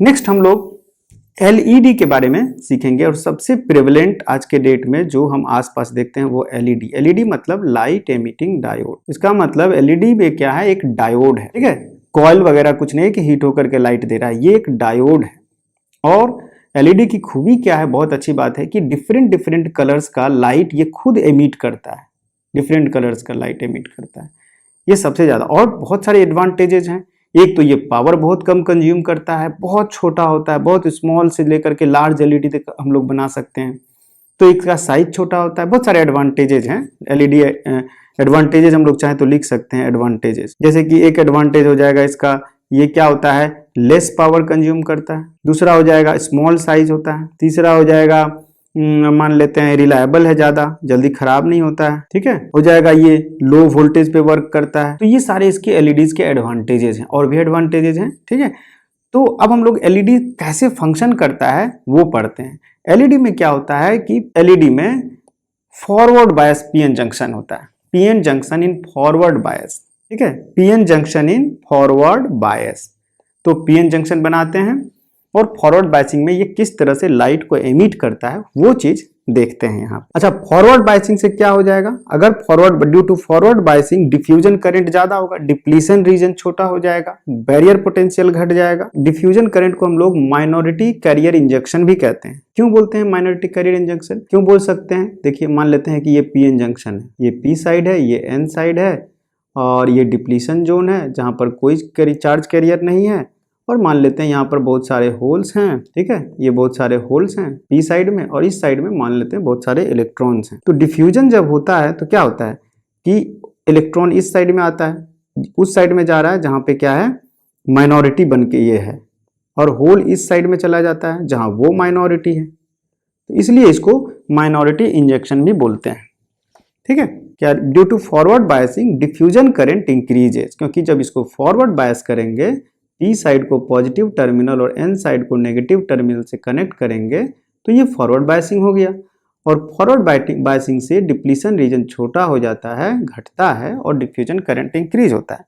Next हम लोग LED के बारे में सीखेंगे और सबसे प्रेवलेंट आज के डेट में जो हम आसपास देखते हैं वो एलईडी। एलईडी मतलब लाइट एमिटिंग डायोड। इसका मतलब एलईडी में क्या है, एक डायोड है, ठीक है। कॉइल वगैरह कुछ नहीं कि हीट होकर के लाइट दे रहा है, ये एक डायोड है। और एलईडी की खूबी क्या है, बहुत अच्छी बात है कि डिफरेंट डिफरेंट कलर्स का लाइट ये खुद एमिट करता है, डिफरेंट कलर्स का लाइट एमिट करता है, ये सबसे ज्यादा। और बहुत सारे एडवांटेजेस हैं। एक तो ये पावर बहुत कम कंज्यूम करता है, बहुत छोटा होता है, बहुत स्मॉल से लेकर के लार्ज एलईडी तक हम लोग बना सकते हैं, तो इसका साइज छोटा होता है। बहुत सारे एडवांटेजेस हैं एलईडी। एडवांटेजेस हम लोग चाहे तो लिख सकते हैं एडवांटेजेस, जैसे कि एक एडवांटेज हो जाएगा इसका, ये क्या होता है, लेस पावर कंज्यूम करता है। दूसरा हो जाएगा स्मॉल साइज होता है। तीसरा हो जाएगा मान लेते हैं रिलायबल है, ज्यादा जल्दी खराब नहीं होता है, ठीक है। हो जाएगा ये लो वोल्टेज पे वर्क करता है। तो ये सारे इसके एलईडीज के एडवांटेजेस हैं, और भी एडवांटेजेस हैं, ठीक है। तो अब हम लोग एलईडी कैसे फंक्शन करता है वो पढ़ते हैं। एलईडी में क्या होता है कि एलईडी में फॉरवर्ड बायस पीएन जंक्शन होता है, PN junction in forward bias, ठीक है, PN junction in forward bias. तो पीएन जंक्शन बनाते हैं और फॉरवर्ड बायसिंग में ये किस तरह से लाइट को एमिट करता है वो चीज देखते हैं यहाँ। अच्छा, फॉरवर्ड बायसिंग से क्या हो जाएगा, अगर forward due to forward biasing diffusion current ज्यादा होगा, डिप्लीशन रीजन छोटा हो जाएगा, बैरियर पोटेंशियल घट जाएगा। डिफ्यूजन करंट को हम लोग माइनॉरिटी कैरियर इंजेक्शन भी कहते हैं। क्यों बोलते हैं माइनॉरिटी कैरियर इंजेक्शन, क्यों बोल सकते हैं, देखिए मान लेते हैं कि ये पीएन जंक्शन है, ये पी साइड है, ये एन साइड है, और ये डिप्लीशन जोन है जहां पर कोई चार्ज कैरियर नहीं है। और मान लेते हैं यहाँ पर बहुत सारे होल्स हैं, ठीक है, ये बहुत सारे होल्स हैं पी साइड में, और इस साइड में मान लेते हैं बहुत सारे इलेक्ट्रॉन्स हैं। तो डिफ्यूजन जब होता है तो क्या होता है कि इलेक्ट्रॉन इस साइड में आता है, उस साइड में जा रहा है जहाँ पे क्या है माइनॉरिटी बन के ये है, और होल इस साइड में चला जाता है जहाँ वो माइनॉरिटी है। तो इसलिए इसको माइनॉरिटी इंजेक्शन भी बोलते हैं, ठीक है। क्या, due to forward biasing diffusion current increases, क्योंकि जब इसको फॉरवर्ड बायस करेंगे, पी साइड को पॉजिटिव टर्मिनल और एन साइड को नेगेटिव टर्मिनल से कनेक्ट करेंगे, तो ये फॉरवर्ड बायसिंग हो गया। और फॉरवर्ड बायसिंग से डिप्लीशन रीजन छोटा हो जाता है, घटता है, और डिफ्यूजन करंट इंक्रीज होता है।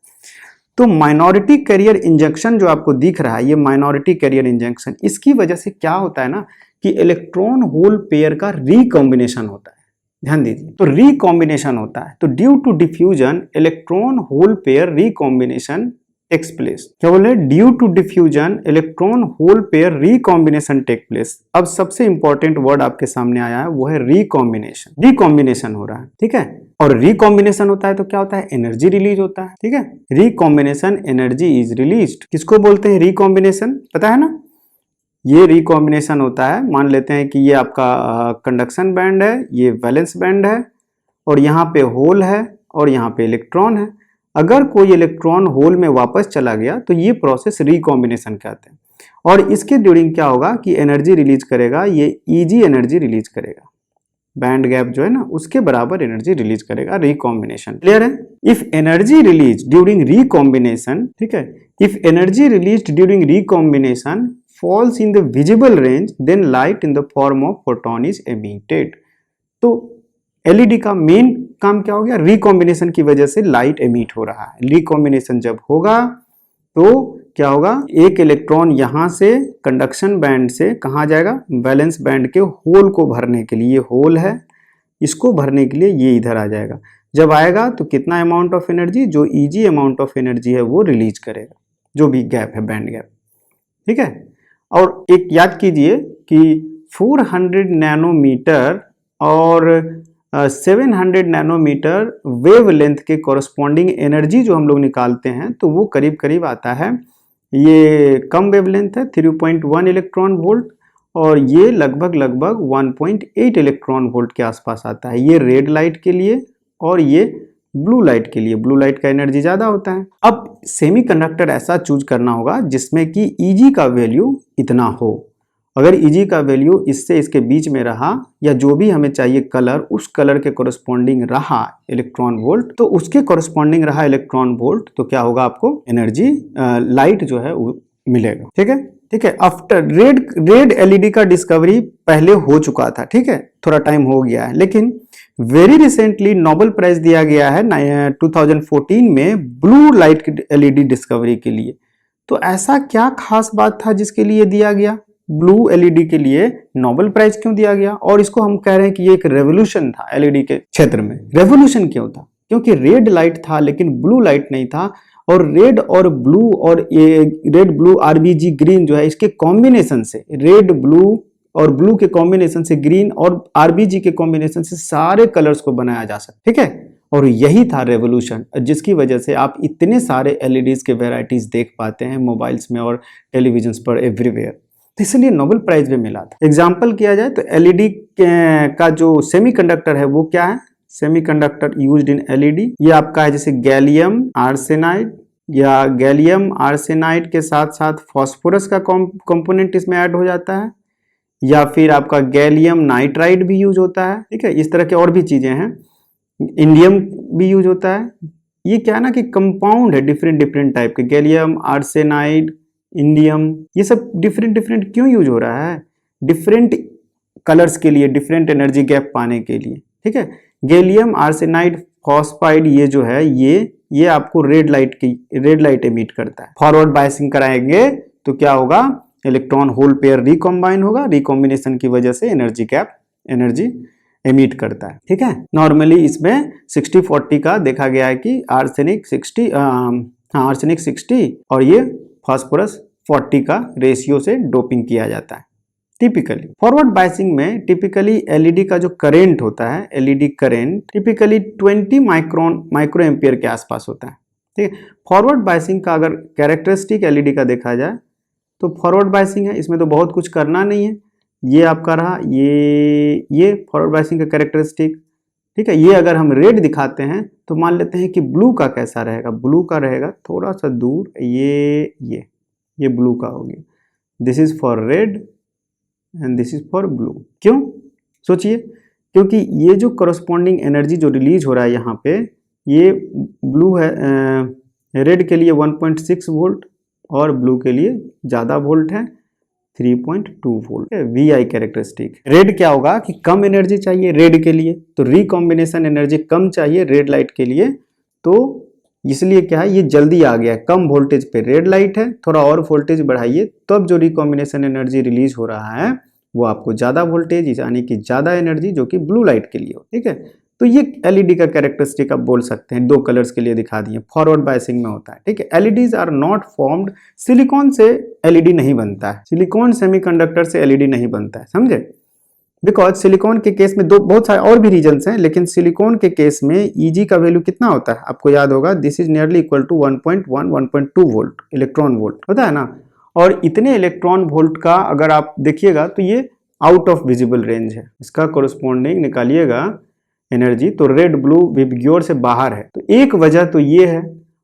तो माइनॉरिटी कैरियर इंजेक्शन जो आपको दिख रहा है, ये माइनॉरिटी कैरियर इंजेक्शन, इसकी वजह से क्या होता है ना कि इलेक्ट्रॉन होल पेयर का रिकॉम्बिनेशन होता है। ध्यान दीजिए, तो रिकॉम्बिनेशन होता है। तो due to diffusion electron hole pair recombination takes place. क्या बोले, due to diffusion electron hole pair recombination take place. अब सबसे इंपॉर्टेंट वर्ड आपके सामने आया है, वो है रिकॉम्बिनेशन। रिकॉम्बिनेशन हो रहा है, ठीक है। और रिकॉम्बिनेशन होता है तो क्या होता है, एनर्जी रिलीज होता है, ठीक है। Recombination energy is released. किसको बोलते हैं रिकॉम्बिनेशन, पता है ना, ये रिकॉम्बिनेशन होता है। मान लेते हैं कि ये आपका कंडक्शन बैंड है, ये वैलेंस बैंड है, और यहाँ पे होल है और यहाँ पे इलेक्ट्रॉन है। अगर कोई इलेक्ट्रॉन होल में वापस चला गया तो ये प्रोसेस रिकॉम्बिनेशन कहते हैं। और इसके ड्यूरिंग क्या होगा कि एनर्जी रिलीज करेगा, ये ईजी एनर्जी रिलीज करेगा, बैंड गैप जो है ना उसके बराबर एनर्जी रिलीज करेगा रिकॉम्बिनेशन। क्लियर है। If energy release during recombination, ठीक है, if energy release during recombination falls in the visible range, then light in the form of photon is emitted। तो एलईडी का मेन काम क्या हो गया, रिकॉम्बिनेशन की वजह से लाइट एमिट हो रहा है। रिकॉम्बिनेशन जब होगा तो क्या होगा, एक इलेक्ट्रॉन यहां से कंडक्शन बैंड से कहां जाएगा, वैलेंस बैंड के होल को भरने के लिए, होल है इसको भरने के लिए ये इधर आ जाएगा। जब आएगा तो कितना अमाउंट ऑफ एनर्जी, जो ईजी अमाउंट ऑफ एनर्जी है वो रिलीज करेगा, जो भी गैप है बैंड गैप, ठीक है। और एक याद कीजिए कि 400 नैनोमीटर और 700 नैनोमीटर वेवलेंथ के कॉरस्पॉन्डिंग एनर्जी जो हम लोग निकालते हैं तो वो करीब करीब आता है, ये कम वेवलेंथ है 3.1 इलेक्ट्रॉन वोल्ट, और ये लगभग 1.8 इलेक्ट्रॉन वोल्ट के आसपास आता है। ये रेड लाइट के लिए और ये ब्लू लाइट के लिए, ब्लू लाइट का एनर्जी ज्यादा होता है। अब सेमीकंडक्टर ऐसा चूज करना होगा जिसमें कि Eg का वैल्यू इतना हो। अगर Eg का वैल्यू इससे इसके बीच में रहा, या जो भी हमें चाहिए कलर, उस कलर के कोरस्पॉन्डिंग रहा इलेक्ट्रॉन वोल्ट, तो उसके कोरस्पॉन्डिंग रहा इलेक्ट्रॉन वोल्ट, तो क्या होगा, आपको एनर्जी लाइट जो है वो मिलेगा, ठीक है। ठीक है, आफ्टर रेड एलईडी का डिस्कवरी पहले हो चुका था, ठीक है, थोड़ा टाइम हो गया है, लेकिन वेरी रिसेंटली नोबेल प्राइज दिया गया है 2014 में ब्लू लाइट एलईडी डिस्कवरी के लिए। तो ऐसा क्या खास बात था जिसके लिए दिया गया? ब्लू एलईडी के लिए नोबेल प्राइज क्यों दिया गया? और इसको हम कह रहे हैं कि ये एक रेवोल्यूशन था एलईडी के क्षेत्र में। रेवोल्यूशन क्यों था? क्योंकि रेड लाइट था लेकिन ब्लू लाइट नहीं था, और रेड और ब्लू और ये रेड ब्लू आरबीजी ग्रीन जो है, इसके कॉम्बिनेशन से, रेड ब्लू और ब्लू के कॉम्बिनेशन से ग्रीन और आरबीजी के कॉम्बिनेशन से सारे कलर्स को बनाया जा सकता, ठीक है। और यही था रेवोल्यूशन, जिसकी वजह से आप इतने सारे एलईडीज के वेराइटीज देख पाते हैं मोबाइल्स में और टेलीविजन पर एवरीवेयर। तो इसलिए नोबेल प्राइज भी मिला था। एग्जाम्पल किया जाए तो एलईडी का जो सेमीकंडक्टर है वो क्या है? सेमीकंडक्टर यूज्ड इन एलईडी, ये आपका है जैसे गैलियम आर्सेनाइड, या गैलियम आर्सेनाइड के साथ साथ फास्फोरस का कंपोनेंट इसमें ऐड हो जाता है, या फिर आपका गैलियम नाइट्राइड भी यूज होता है, ठीक है। इस तरह के और भी चीजें हैं, इंडियम भी यूज होता है। ये क्या है ना कि कंपाउंड है डिफरेंट डिफरेंट टाइप के, गैलियम आर्सेनाइड, इंडियम, ये सब डिफरेंट डिफरेंट क्यों यूज हो रहा है? डिफरेंट कलर्स के लिए, डिफरेंट एनर्जी गैप पाने के लिए, ठीक है। गैलियम आर्सेनाइड फॉस्फाइड ये जो है ये आपको रेड लाइट एमिट करता है। फॉरवर्ड बायसिंग कराएंगे तो क्या होगा? इलेक्ट्रॉन होल पेयर रिकॉम्बाइन होगा, रिकॉम्बिनेशन की वजह से एनर्जी एमिट करता है, ठीक है। नॉर्मली इसमें 60-40 का देखा गया है कि आर्सेनिक 60 और ये फास्फोरस 40 का रेशियो से डोपिंग किया जाता है टिपिकली। फॉरवर्ड बायसिंग में टिपिकली एलईडी का जो करंट होता है, LED current typically 20 micro ampere के आसपास होता है, ठीक है। फॉरवर्ड बायसिंग का अगर कैरेक्टरिस्टिक एलईडी का देखा जाए तो फॉरवर्ड बायसिंग है, इसमें तो बहुत कुछ करना नहीं है। ये आपका रहा, ये फॉरवर्ड बायसिंग का कैरेक्टरिस्टिक, ठीक है। ये अगर हम रेड दिखाते हैं तो मान लेते हैं कि ब्लू का कैसा रहेगा? ब्लू का रहेगा थोड़ा सा दूर, ये ब्लू का हो गया। This is for red and this is for blue. क्यों? सोचिए, क्योंकि ये जो करस्पॉन्डिंग एनर्जी जो रिलीज हो रहा है यहाँ पे, ये ब्लू है, रेड के लिए 1.6 वोल्ट और ब्लू के लिए ज़्यादा वोल्ट है 3.2 वोल्ट। VI characteristic. रेड क्या होगा कि कम एनर्जी चाहिए रेड के लिए, तो रिकॉम्बिनेशन एनर्जी कम चाहिए रेड लाइट के लिए, तो इसलिए क्या है, ये जल्दी आ गया। कम वोल्टेज पे रेड लाइट है, थोड़ा और वोल्टेज बढ़ाइए तब जो रिकॉम्बिनेशन एनर्जी रिलीज हो रहा है वो आपको ज़्यादा वोल्टेज यानी कि ज़्यादा एनर्जी जो कि ब्लू लाइट के लिए हो, ठीक है। तो ये एलईडी का कैरेक्टरिस्टिक आप बोल सकते हैं, 2 कलर्स के लिए दिखा दिए। फॉरवर्ड बायसिंग में होता है, ठीक है। LEDs are not formed, silicon से एलईडी नहीं बनता है, सिलिकॉन सेमीकंडक्टर से एलईडी नहीं बनता है, समझे। बिकॉज सिलिकॉन के केस में बहुत सारे और भी रीजन्स हैं, लेकिन सिलिकॉन के केस में ईजी का वैल्यू कितना होता है आपको याद होगा, this is nearly equal to 1.2 volt electron volt होता है ना। और इतने इलेक्ट्रॉन वोल्ट का अगर आप देखिएगा तो ये आउट ऑफ विजिबल रेंज है, इसका कोरस्पॉन्डिंग निकालिएगा एनर्जी तो रेड ब्लू विबग्योर से बाहर है। तो एक वजह तो ये है,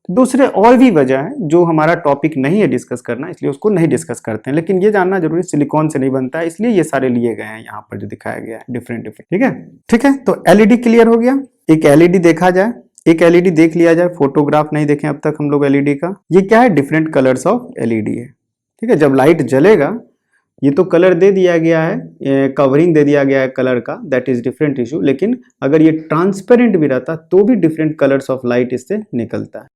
दूसरे और भी वजह है जो हमारा टॉपिक नहीं है डिस्कस करना, इसलिए उसको नहीं डिस्कस करते हैं। लेकिन ये जानना जरूरी, सिलिकॉन से नहीं बनता है, इसलिए ये सारे लिए गए हैं यहाँ पर जो दिखाया गया है डिफरेंट, ठीक है। ठीक है, तो एलईडी क्लियर हो गया। एक एलईडी देखा जाए, एक एलईडी देख लिया जाए, फोटोग्राफ नहीं देखें अब तक हम लोग एलईडी का। ये क्या है? डिफरेंट कलर्स ऑफ एलईडी है, ठीक है। जब लाइट जलेगा, ये तो कलर दे दिया गया है, कवरिंग दे दिया गया है कलर का, दैट इज डिफरेंट इशू। लेकिन अगर ये ट्रांसपेरेंट भी रहता तो भी डिफरेंट कलर्स ऑफ लाइट इससे निकलता है।